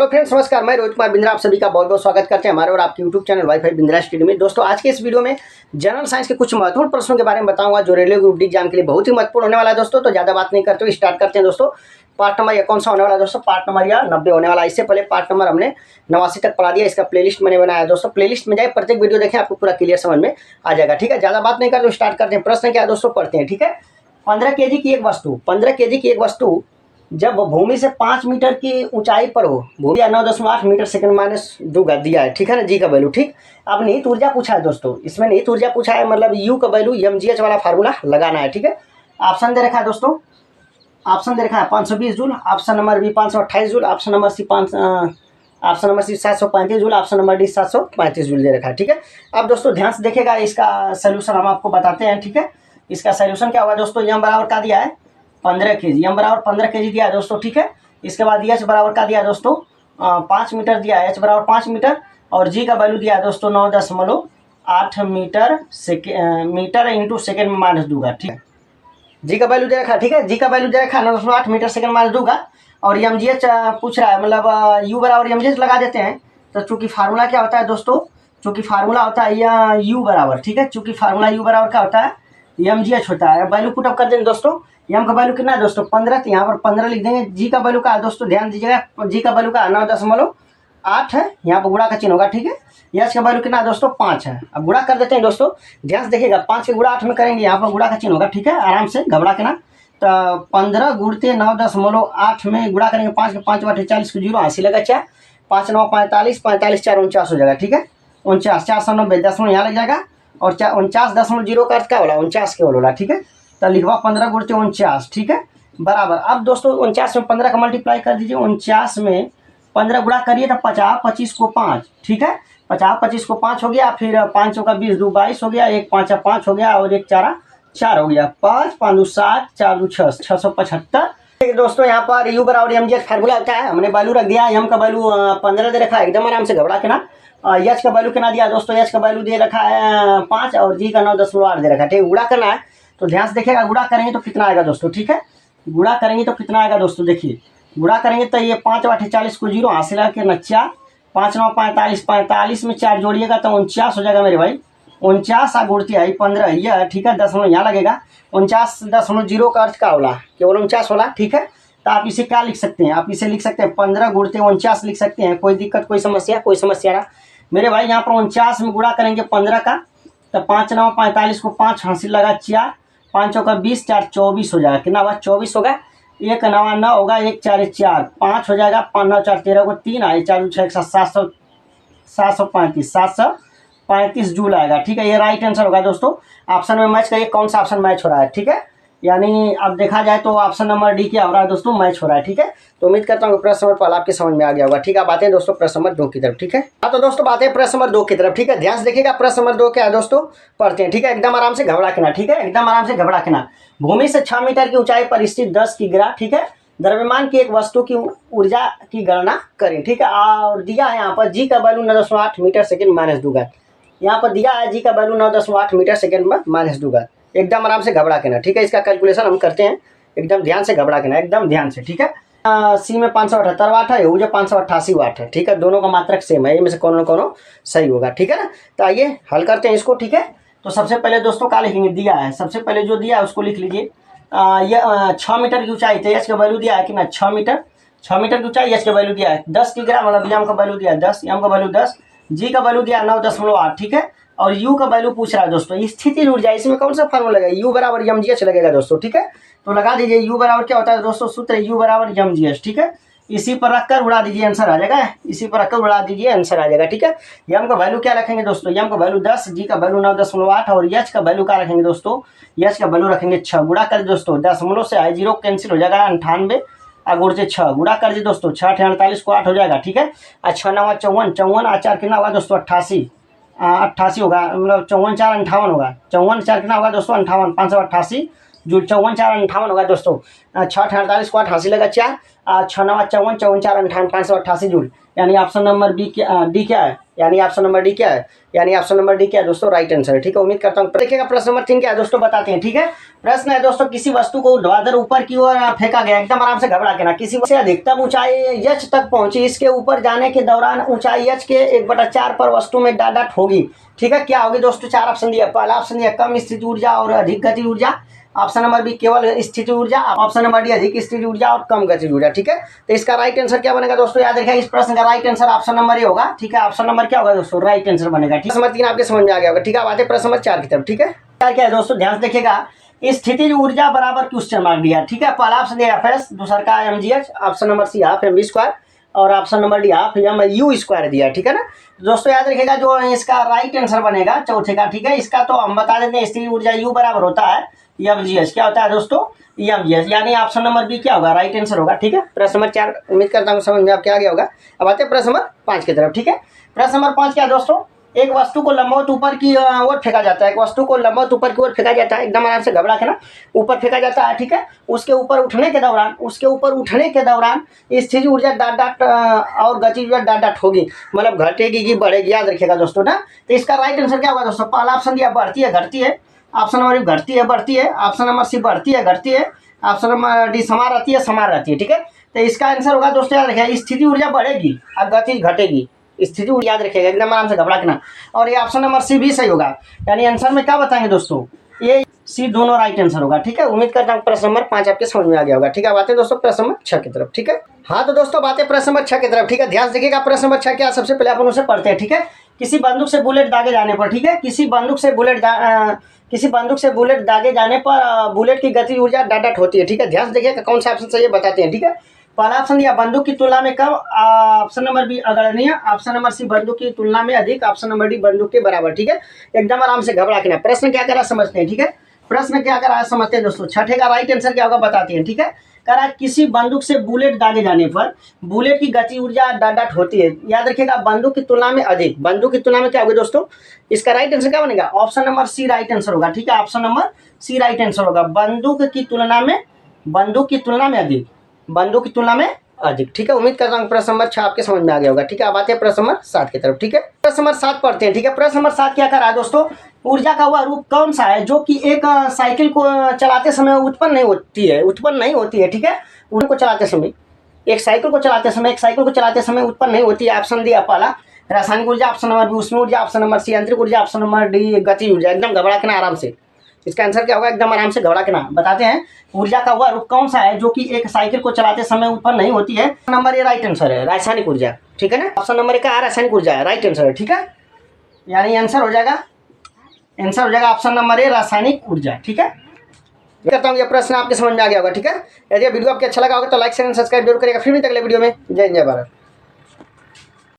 Hello friends, नमस्कार। मैं रोहित कुमार बिंद्रा आप सभी का बहुत बहुत स्वागत करते हैं हमारे और आपके YouTube channel wifi Bindra study में। दोस्तों, आज के इस वीडियो में जनरल साइंस के कुछ महत्वपूर्ण प्रश्नों के बारे में बताऊंगा जो रेलवे ग्रुप डी एग्जाम के लिए बहुत ही महत्वपूर्ण होने वाला है। दोस्तों, तो ज़्यादा बात नहीं करते हुए स्टार्ट करते हैं। दोस्तों, पार्ट नंबर कौन सा होने वाला है? दोस्तों, पार्ट नंबर 90 होने वाला है। इससे पहले पार्ट नंबर हमने 89 तक पढ़ा दिया। इसका प्लेलिस्ट मैंने बनाया है। दोस्तों, प्लेलिस्ट में जाए, प्रत्येक वीडियो देखें, आपको पूरा क्लियर समझ में आ जाएगा। ठीक है, ज़्यादा बात नहीं करते स्टार्ट करते हैं। प्रश्न क्या है दोस्तों, पढ़ते हैं। ठीक है, 15 kg की एक वस्तु जब भूमि से 5 मीटर की ऊंचाई पर हो, भूमि 9.8 मीटर सेकंड माइनस दूगा दिया है। ठीक है ना, जी का वैल्यू। ठीक, अब निहित ऊर्जा पूछा है दोस्तों। इसमें निहित ऊर्जा पूछा है, मतलब यू का वैल्यू mgh वाला फार्मूला लगाना है। ठीक है, ऑप्शन दे रखा है दोस्तों, ऑप्शन दे रखा है 520 joule, option number B 528 joule, option number C 735 joule, option number D 735 joule दे रखा है। ठीक है, अब दोस्तों ध्यान से देखिएगा, इसका सोल्यूशन हम आपको बताते हैं। ठीक है, इसका सोल्यूशन क्या होगा दोस्तों, यम बराबर का दिया है 15 kg, यम बराबर 15 kg दिया है दोस्तों। ठीक है, इसके बाद एच बराबर का दिया है दोस्तों 5 मीटर दिया है, एच बराबर 5 मीटर, और जी का वैल्यू दिया है दोस्तों 9.8 मीटर इंटू सेकेंड में माइनस दूंगा। ठीक है, जी का वैल्यू दे रखा है। ठीक है, जी का वैल्यू दे रखा है 9.8 मीटर सेकेंड माइनस दूंगा, और mgh पूछ रहा है, मतलब यू बराबर mgh लगा देते हैं। तो चूंकि फार्मूला क्या होता है दोस्तों, चूंकि फार्मूला होता है या यू बराबर, ठीक है, चूंकि फार्मूला यू बराबर क्या होता है, mgh होता है। वैल्यू पुट अप कर देंगे दोस्तों। एम का वैल्यू कितना है दोस्तों 15, तो यहाँ पर 15 लिख देंगे। जी का वैल्यू का है दोस्तों, ध्यान दीजिएगा, जी का वैल्यू का 9.8 है, यहाँ पर गुणा का चिन्ह होगा। ठीक है, एच का वैल्यू कितना है दोस्तों 5 है। अब गुणा कर देते हैं दोस्तों, ध्यान से देखिएगा, 5 के गुणा 8 में करेंगे, यहाँ पर गुणा का चिन्ह होगा। ठीक है, आराम से घबरा के ना। तो 15 गुणते 9.8 में गुणा करेंगे, 5 के 5 बाटे 40 को 0 80 लगा 4, 5 9 45, 45 4 49 हो जाएगा। ठीक है, 49 490 10 यहाँ लग जाएगा, और 49.0 का अर्थ क्या बोला, 49 केवल बोला। ठीक है, तो लिखवा 15 गुणते 49। ठीक है, बराबर। अब दोस्तों 49 में 15 का मल्टीप्लाई कर दीजिए, 49 में 15 गुणा करिए तो 50, 25 को 5। ठीक है, 50 25 को 5 हो गया, फिर 5 का 20 2 22 हो गया, 1 5 5 हो गया, और 1 4 4 हो गया, 5 5 2 7 4 2 6 675। दोस्तों यहाँ पर यू बराबर mgh फार्मूला होता है, हमने वैल्यू रख दिया। एम का वैल्यू 15 दे रखा है, एकदम आराम से घबरा के ना। एच का वैल्यू कितना दिया दोस्तों, एच का वैल्यू दे रखा है 5, और जी का 9.8 दे रखा है। ठीक है, गुणा करना है, तो ध्यान से देखिएगा, गुणा करेंगे तो कितना आएगा दोस्तों। ठीक है, गुणा करेंगे तो कितना आएगा दोस्तों, देखिए गुणा करेंगे तो ये 5 बाटे 40 को 0 हासिल के न 4, 5 9 45, 45 में 4 जोड़िएगा तो 49 हो जाएगा मेरे भाई। 49 गुणती आई 15 यह। ठीक है, 10 यहाँ लगेगा, 49.0 का अर्थ क्या होला, केवल 49 होला। ठीक है, तो आप इसे क्या लिख सकते हैं, आप इसे लिख सकते हैं 15 गुणते 49 लिख सकते हैं। कोई दिक्कत, कोई समस्या ना मेरे भाई। यहाँ पर 49 में गुणा करेंगे 15 का, तो 5 9 45 को 5 हासिल लगा 4, 5 का 20 4 24 हो जाएगा। कितना हुआ 24 होगा, 1 9 9 होगा, 1 4 4 5 हो जाएगा, 5 9 4 13 को 3 आए, 4 6 735 जूल आएगा। ठीक है, ये राइट आंसर होगा दोस्तों। ऑप्शन में मैच करिए, कौन सा ऑप्शन मैच हो रहा है। ठीक है, यानी अब देखा जाए तो ऑप्शन नंबर डी क्या हो रहा है दोस्तों, मैच हो रहा है। ठीक है, तो उम्मीद करता हूँ प्रश्न नंबर पहला आपके समझ में आ गया होगा। ठीक है, अब आते हैं दोस्तों प्रश्न नंबर 2 की तरफ। ठीक है, हाँ तो दोस्तों बातें प्रश्न नंबर 2 की तरफ। ठीक है, ध्यान से देखिएगा, प्रश्न नंबर 2 क्या है दोस्तों, पढ़ते हैं। ठीक है, एकदम आराम से घबरा के ना। ठीक है, एकदम आराम से घबरा के ना। भूमि से 6 मीटर की ऊंचाई पर स्थित 10 की गिरा, ठीक है, द्रव्यमान की एक वस्तु की ऊर्जा की गणना करें। ठीक है, और दिया है यहाँ पर जी का वैल्यू 9.8 मीटर सेकेंड माइनस दूगा। यहाँ पर दिया है जी का वैल्यू 9.8 मीटर सेकेंड में माइनस दूगा। एकदम आराम से घबरा के ना। ठीक है, इसका कैलकुलेशन हम करते हैं, एकदम ध्यान से घबरा के ना, एकदम ध्यान से। ठीक है, सी में 578 वाट है, जो 588 वाट है। ठीक है, दोनों का मात्रक सेम है, इनमें से कोनो सही होगा। ठीक है ना, तो आइए हल करते हैं इसको। ठीक है, तो सबसे पहले दोस्तों क्या लिखेंगे, दिया है, सबसे पहले जो दिया है उसको लिख लीजिए। यह 6 मीटर की ऊंचाई थे, एच का वैल्यू दिया है कि ना 6 मीटर की ऊंचाई, एच का वैल्यू दिया है 10 की ग्राम, मतलब एम का वैल्यू दिया है 10, एम का वैल्यू 10, जी का वैल्यू दिया 9.8। ठीक है, और यू का वैल्यू पूछ रहा है दोस्तों, स्थिति ऊर्जा, इसमें कौन सा फार्मूला लगेगा, यू बराबर mgh लगेगा दोस्तों। ठीक है, तो लगा दीजिए, यू बराबर क्या होता है दोस्तों, सूत्र यू बराबर mgh। ठीक है, इसी पर रखकर उड़ा दीजिए, आंसर आ जाएगा, इसी पर रखकर उड़ा दीजिए, आंसर आ जाएगा। ठीक है, एम का वैल्यू क्या रखेंगे दोस्तों, एम का वैल्यू 10, जी का वैल्यू 9.8, और एच का वैल्यू क्या रखेंगे दोस्तों, एच का वैल्यू रखेंगे 6। गुणा कर दोस्तों, दशमलव से आए 0 कैंसिल हो जाएगा, 98 गुण से 6 गुणा कर दिए दोस्तों, 6 48 को 8 हो जाएगा। ठीक है, 6 9 54, 54 4 कितना होगा दोस्तों 88 होगा, मतलब 54 4 58 होगा, 54 4 कितना होगा दोस्तों 58, 588 जूल, 54 4 58 होगा दोस्तों। 6 48 को 88 लगा 4, 6 9 54 54 4 58 588 जूल। यानी ऑप्शन नंबर डी क्या है, यानी ऑप्शन नंबर डी क्या है, यानी ऑप्शन नंबर डी क्या है दोस्तों, राइट आंसर है। ठीक है, उम्मीद करता हूँ। देखिएगा प्रश्न नंबर 3 क्या है दोस्तों, बताते हैं। ठीक है, प्रश्न है दोस्तों, किसी वस्तु को ऊर्ध्वाधर ऊपर की ओर फेंका गया, एकदम आराम से घबरा के ना। किसी से अधिकतम ऊंचाई एच तक पहुंची, इसके ऊपर जाने के दौरान ऊंचाई एच के 1/4 पर वस्तु में डाट होगी। ठीक है, क्या होगी दोस्तों, 4 ऑप्शन दिया। पहला ऑप्शन दिया कम स्थिति ऊर्जा और अधिक गति ऊर्जा, ऑप्शन नंबर बी केवल स्थिति ऊर्जा, ऑप्शन नंबर डी अधिक स्थिति ऊर्जा और कम गति ऊर्जा। ठीक है, तो इसका राइट आंसर क्या बनेगा दोस्तों, याद रखिए इस प्रश्न का right answer option number A होगा। ठीक है, ऑप्शन नंबर क्या होगा दोस्तों, राइट आंसर बनेगा। ठीक है, नंबर 3 आपके समझ में आ गया होगा। ठीक है, अब आते हैं प्रश्न नंबर 4 की तरफ। ठीक है, क्या है दोस्तों, ध्यान से देखिएगा। स्थिति ऊर्जा बराबर क्वेश्चन मार्क दिया। ठीक है, पहला ऑप्शन दिया एफएस, दूसरा का MGH, option number C half MV square और option number D half M U square दिया। ठीक है ना दोस्तों, याद रखिएगा जो इसका राइट आंसर बनेगा चौथे का। ठीक है, इसका तो हम बता देते हैं, स्थिति ऊर्जा यू बराबर होता है एमजीएच। क्या होता है दोस्तों, एमजीएच, यानी ऑप्शन नंबर बी क्या होगा, राइट आंसर होगा। ठीक है, प्रश्न नंबर 4 उम्मीद करता हूँ समझ में आपके आ गया होगा। अब आते हैं प्रश्न नंबर 5 की तरफ। ठीक है, प्रश्न नंबर 5 क्या है दोस्तों, एक वस्तु को लंबवत ऊपर की ओर फेंका जाता है, एक वस्तु को लंबवत ऊपर की ओर फेंका जाता है, एकदम आराम से घबरा के ना ऊपर फेंका जाता है। ठीक है, उसके ऊपर उठने के दौरान स्थिति ऊर्जा डाट और गति ऊर्जा डाट होगी, मतलब घटेगी कि बढ़ेगी, याद रखिएगा दोस्तों ना। तो इसका राइट आंसर क्या होगा दोस्तों, पहला ऑप्शन दिया बढ़ती है घटती है, ऑप्शन नंबर बी घटती है बढ़ती है, ऑप्शन नंबर सी बढ़ती है घटती है, ऑप्शन नंबर डी समान रहती है। ठीक है, तो इसका आंसर होगा दोस्तों, याद रखिएगा स्थिति ऊर्जा बढ़ेगी और गति घटेगी, स्थिति याद रखिएगा, एकदम आराम से घबरा के ना। और ये ऑप्शन नंबर सी भी सही होगा, यानी आंसर में क्या बताएंगे दोस्तों, ये सी दोनों राइट आंसर होगा। ठीक है, उम्मीद करता हूँ प्रश्न नंबर 5 आपके समझ में आ गया होगा। ठीक है, बातें हैं दोस्तों प्रश्न नंबर 6 की तरफ। ठीक है, हाँ तो दोस्तों बातें प्रश्न नंबर 6 की तरफ। ठीक है, ध्यान से देखिएगा प्रश्न नंबर 6 क्या, सबसे पहले अपन उसे पढ़ते हैं। ठीक है, किसी बंदूक से बुलेट दागे जाने पर, ठीक है, किसी बंदूक से बुलेट दागे जाने पर बुलेट की गति ऊर्जा डाट होती है। ठीक है, ध्यान से देखिएगा कौन सा ऑप्शन सही है बताते हैं। ठीक है, पहला ऑप्शन दिया बंदूक की तुलना में कम, ऑप्शन नंबर बी अग्रणीय, ऑप्शन नंबर सी बंदूक की तुलना में अधिक, ऑप्शन नंबर डी बंदूक के बराबर। ठीक है, एकदम आराम से घबरा के ना। प्रश्न क्या करा समझते हैं। ठीक है, प्रश्न क्या करा समझते हैं दोस्तों। छठे का राइट आंसर क्या होगा बताते हैं। ठीक है, करा किसी बंदूक से बुलेट दागे जाने पर बुलेट की गति ऊर्जा डाट होती है, याद रखिएगा बंदूक की तुलना में अधिक, बंदूक की तुलना में क्या होगा दोस्तों, इसका राइट आंसर क्या बनेगा, option number C right answer होगा। ठीक है, option number C right answer होगा, बंदूक की तुलना में अधिक, बंदूक की तुलना में अधिक। ठीक है, उम्मीद करता हूँ प्रश्न नंबर 6 आपके समझ में आ गया होगा। ठीक है, अब आते हैं प्रश्न नंबर 7 की तरफ। ठीक है, प्रश्न नंबर 7 पढ़ते हैं। ठीक है, प्रश्न नंबर 7 क्या करा है दोस्तों, ऊर्जा का वह रूप कौन सा है जो कि एक साइकिल को चलाते समय उत्पन्न नहीं होती है। ठीक है, उनको चलाते समय एक साइकिल को चलाते समय उत्पन्न नहीं होती है। ऑप्शन दिया पहला रासायनिक ऊर्जा, ऑप्शन नंबर बी ऊष्मीय ऊर्जा, ऑप्शन नंबर सी यांत्रिक ऊर्जा, ऑप्शन नंबर डी गति ऊर्जा। एकदम घबरा के ना आराम से, इसका आंसर क्या होगा, एकदम आराम से घबरा के ना बताते हैं। ऊर्जा का वह रूप कौन सा है जो कि एक साइकिल को चलाते समय उत्पन्न नहीं होती है, नंबर ए राइट आंसर है, रासायनिक ऊर्जा। ठीक है ना, ऑप्शन नंबर ए का रासायनिक ऊर्जा है, राइट आंसर है। ठीक है, यानी आंसर हो जाएगा ऑप्शन नंबर ए रासायनिक ऊर्जा। ठीक है, करता हूँ ये प्रश्न आपके समझ में आ गया होगा। ठीक है, यदि वीडियो आपको अच्छा लगा होगा तो लाइक शेयर सब्सक्राइब जरूर करिएगा। फिर भी अगले वीडियो में जय भारत।